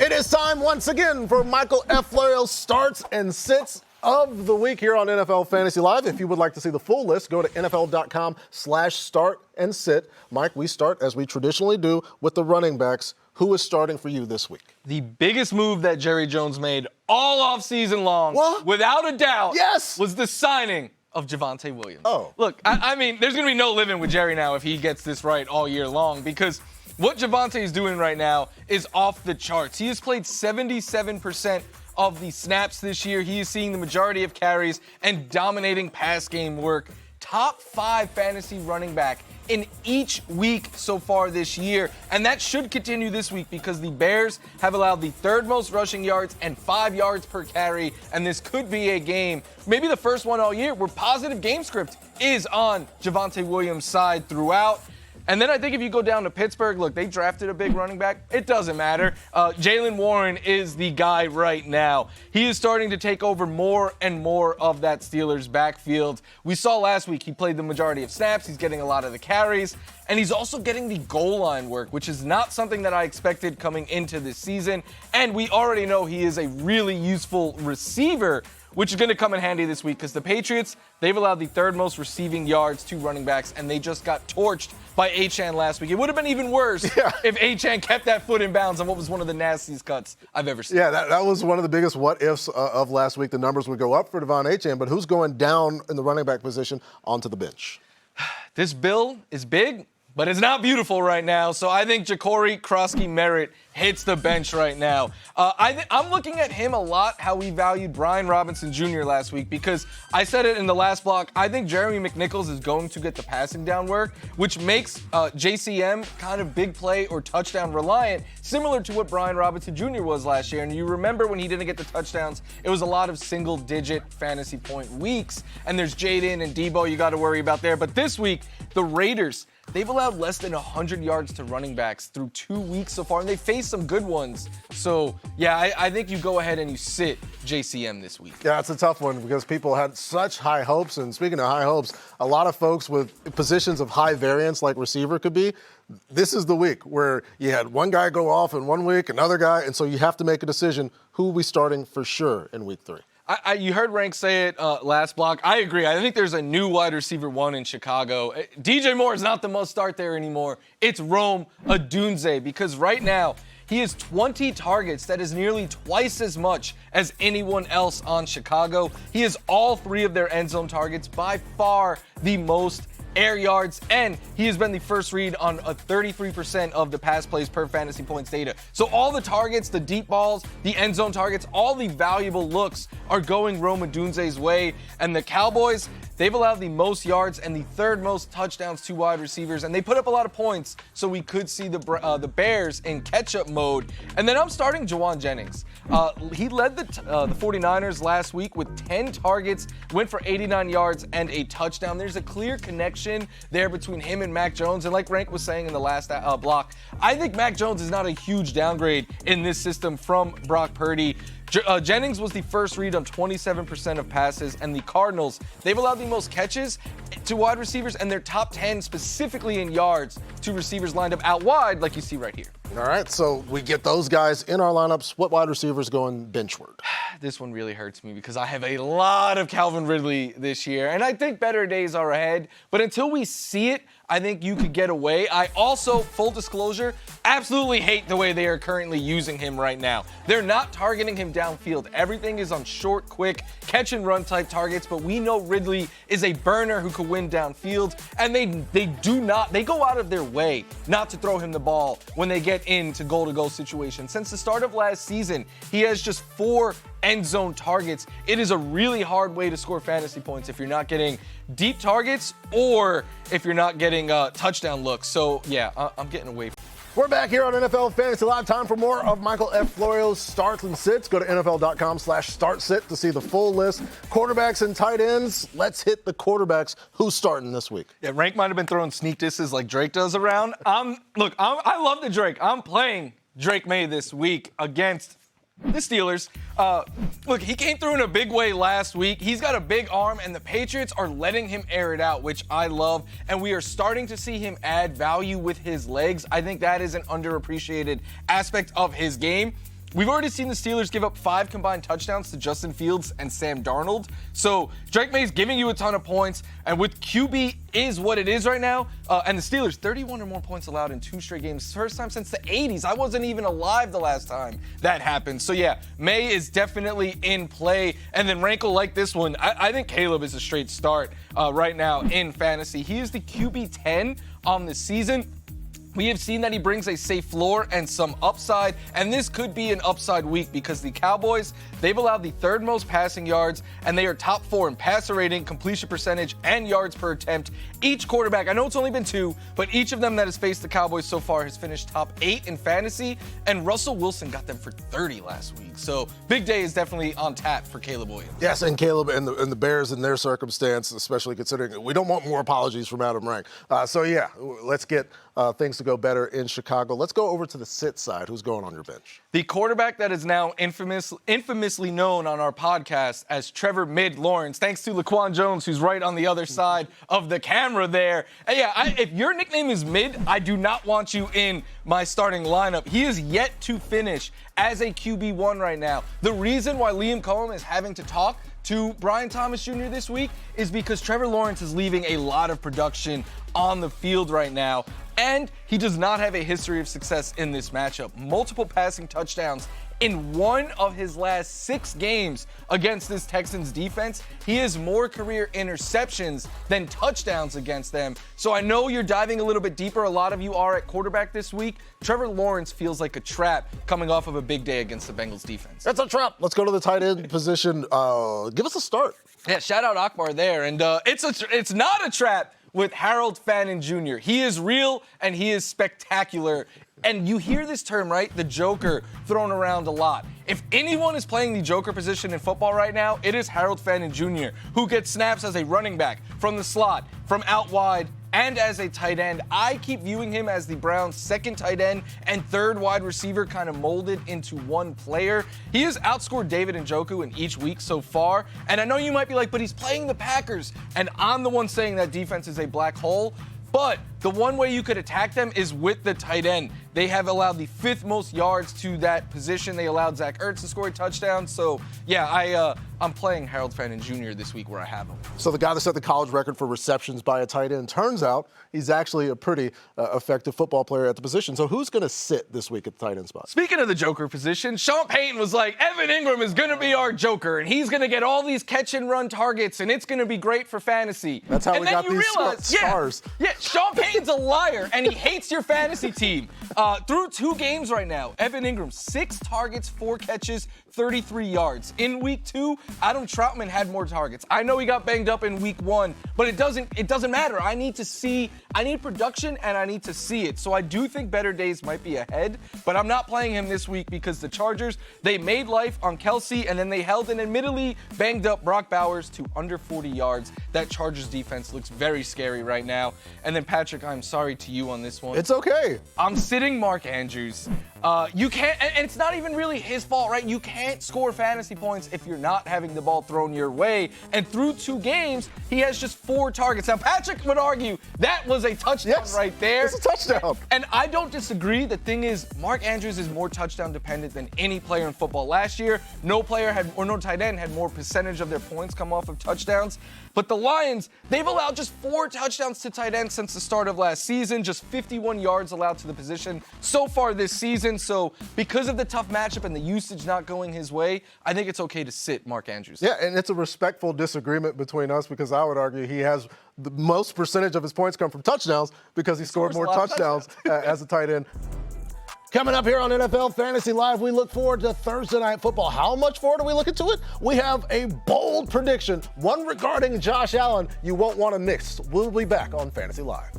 It is time once again for Michael F. Florio's starts and sits of the week here on NFL Fantasy Live. If you would like to see the full list, go to NFL.com/start and sit. Mike, we start as we traditionally do with the running backs. Who is starting for you this week? The biggest move that Jerry Jones made all offseason long, without a doubt, was the signing of Javonte Williams. Look, I mean, there's going to be no living with Jerry now if he gets this right all year long, because what Javonte is doing right now is off the charts. He has played 77% of the snaps this year. He is seeing the majority of carries and dominating pass game work. Top 5 fantasy running back in each week so far this year. And that should continue this week because the Bears have allowed the 3rd most rushing yards and 5 yards per carry. And this could be a game, maybe the first one all year, where positive game script is on Javonte Williams' side throughout. And then I think if you go down to Pittsburgh, look, they drafted a big running back. It doesn't matter. Jaylen Warren is the guy right now. He is starting to take over more and more of that Steelers backfield. We saw last week he played the majority of snaps. He's getting a lot of the carries. And he's also getting the goal line work, which is not something that I expected coming into this season. And we already know he is a really useful receiver, which is going to come in handy this week because the Patriots, they've allowed the 3rd most receiving yards to running backs, and they just got torched by Achane last week. It would have been even worse if Achane kept that foot in bounds on what was one of the nastiest cuts I've ever seen. Yeah, that was one of the biggest what-ifs of last week. The numbers would go up for Devon Achane, but who's going down in the running back position onto the bench? This bill is big, but it's not beautiful right now. So I think Ja'Cory Krosky-Merritt hits the bench right now. I'm looking at him a lot, how we valued Brian Robinson Jr. last week, because I said it in the last block. I think Jeremy McNichols is going to get the passing down work, which makes JCM kind of big play or touchdown reliant, similar to what Brian Robinson Jr. was last year. And you remember when he didn't get the touchdowns, it was a lot of single-digit fantasy point weeks. And there's Jaden and Debo you got to worry about there. But this week, the Raiders, they've allowed less than 100 yards to running backs through 2 weeks so far, and they faced some good ones. So, yeah, I think you go ahead and you sit JCM this week. Yeah, it's a tough one because people had such high hopes. And speaking of high hopes, a lot of folks with positions of high variance like receiver could be, this is the week where you had one guy go off in 1 week, another guy, and so you have to make a decision who will be starting for sure in week 3. You heard Rank say it last block. I agree. I think there's a new wide receiver 1 in Chicago. DJ Moore is not the must start there anymore. It's Rome Odunze, because right now he has 20 targets. That is nearly twice as much as anyone else on Chicago. He has all 3 of their end zone targets, by far the most air yards, and he has been the first read on a 33% of the pass plays per fantasy points data. So all the targets, the deep balls, the end zone targets, all the valuable looks are going Rome Odunze's way. And the Cowboys, they've allowed the most yards and the 3rd most touchdowns to wide receivers, and they put up a lot of points, so we could see the Bears in catch-up mode. And then I'm starting Jauan Jennings. He led the 49ers last week with 10 targets, went for 89 yards and a touchdown. There's a clear connection there between him and Mac Jones. And like Rank was saying in the last block, I think Mac Jones is not a huge downgrade in this system from Brock Purdy. Jennings was the first read on 27% of passes, and the Cardinals, they've allowed the most catches to wide receivers, and they're top 10 specifically in yards to receivers lined up out wide, like you see right here. All right, so we get those guys in our lineups. What wide receivers going benchward? This one really hurts me because I have a lot of Calvin Ridley this year, and I think better days are ahead. But until we see it, I think you could get away. I also, full disclosure, absolutely hate the way they are currently using him right now. They're not targeting him downfield. Everything is on short, quick, catch and run type targets, but we know Ridley is a burner who could win downfield, and they go out of their way not to throw him the ball when they get into goal-to-goal situations. Since the start of last season, he has just 4 end zone targets. It is a really hard way to score fantasy points if you're not getting deep targets or if you're not getting touchdown looks. So, yeah, I'm getting away from it. We're back here on NFL Fantasy Live. Time for more of Michael F. Florio's starts and sits. Go to NFL.com/start-sit to see the full list. Quarterbacks and tight ends. Let's hit the quarterbacks. Who's starting this week? Yeah, Rank might have been throwing sneak disses like Drake does around. I love the Drake. I'm playing Drake May this week against the Steelers. Look, he came through in a big way last week. He's got a big arm, and the Patriots are letting him air it out, which I love. And we are starting to see him add value with his legs. I think that is an underappreciated aspect of his game. we've already seen the Steelers give up 5 combined touchdowns to Justin Fields and Sam Darnold. So Drake May's giving you a ton of points, and with QB is what it is right now, and the Steelers, 31 or more points allowed in 2 straight games. First time since the 80s. I wasn't even alive the last time that happened. So yeah, May is definitely in play. And then rankle like this one, I think Caleb is a straight start right now in fantasy. He is the QB 10 on the season. We have seen that he brings a safe floor and some upside, and this could be an upside week because the Cowboys, they've allowed the 3rd most passing yards, and they are top 4 in passer rating, completion percentage, and yards per attempt. Each quarterback, I know it's only been 2, but each of them that has faced the Cowboys so far has finished top 8 in fantasy, and Russell Wilson got them for 30 last week. So big day is definitely on tap for Caleb Williams. Yes, and Caleb and the Bears in their circumstance, especially considering we don't want more apologies from Adam Rank. So yeah, let's get things to go better in Chicago. Let's go over to the sit side. Who's going on your bench? The quarterback that is now infamously known on our podcast as Trevor Mid Lawrence, thanks to Laquan Jones, who's right on the other side of the camera there. And yeah, if your nickname is Mid, I do not want you in my starting lineup. He is yet to finish as a QB1 right now. The reason why Liam Cohen is having to talk to Brian Thomas Jr. this week is because Trevor Lawrence is leaving a lot of production on the field right now, and he does not have a history of success in this matchup. Multiple passing touchdowns in 1 of his last 6 games against this Texans defense. He has more career interceptions than touchdowns against them. So I know you're diving a little bit deeper. A lot of you are at quarterback this week. Trevor Lawrence feels like a trap coming off of a big day against the Bengals defense. That's a trap. Let's go to the tight end position. Give us a start. Yeah, shout out Akbar there. And it's not a trap with Harold Fannin Jr. He is real and he is spectacular. And you hear this term, right? The Joker, thrown around a lot. If anyone is playing the Joker position in football right now, it is Harold Fannin Jr., who gets snaps as a running back, from the slot, from out wide, and as a tight end. I keep viewing him as the Browns' 2nd tight end and 3rd wide receiver, kind of molded into one player. He has outscored David Njoku in each week so far. And I know you might be like, but he's playing the Packers. And I'm the one saying that defense is a black hole. But the one way you could attack them is with the tight end. They have allowed the 5th most yards to that position. They allowed Zach Ertz to score a touchdown. So, yeah, I'm playing Harold Fannin Jr. this week where I have him. So the guy that set the college record for receptions by a tight end, turns out he's actually a pretty effective football player at the position. So who's going to sit this week at the tight end spot? Speaking of the Joker position, Sean Payton was like, Evan Ingram is going to be our Joker, and he's going to get all these catch-and-run targets, and it's going to be great for fantasy. That's how we got these stars. Yeah, Sean Payton's a liar, and he hates your fantasy team. Through 2 games right now, Evan Ingram, 6 targets, 4 catches, 33 yards. In week 2, Adam Troutman had more targets. I know he got banged up in week 1, but it doesn't matter. I need production and I need to see it. So I do think better days might be ahead, but I'm not playing him this week because the Chargers, they made life on Kelsey, and then they held an admittedly banged up Brock Bowers to under 40 yards. That Chargers defense looks very scary right now. And then Patrick, I'm sorry to you on this one. It's okay. I'm sitting Mark Andrews. You can't, and it's not even really his fault, right? You can't score fantasy points if you're not having the ball thrown your way. And through 2 games, he has just 4 targets. Now, Patrick would argue that was a touchdown right there. It's a touchdown. And I don't disagree. The thing is, Mark Andrews is more touchdown dependent than any player in football. Last year, no tight end had more percentage of their points come off of touchdowns. But the Lions, they've allowed just 4 touchdowns to tight ends since the start of last season, just 51 yards allowed to the position so far this season. So because of the tough matchup and the usage not going his way, I think it's okay to sit Mark Andrews. Yeah, and it's a respectful disagreement between us because I would argue he has the most percentage of his points come from touchdowns because he scored more touchdowns as a tight end. Coming up here on NFL Fantasy Live, we look forward to Thursday Night Football. How much forward are we looking to it? We have a bold prediction, one regarding Josh Allen you won't want to miss. We'll be back on Fantasy Live.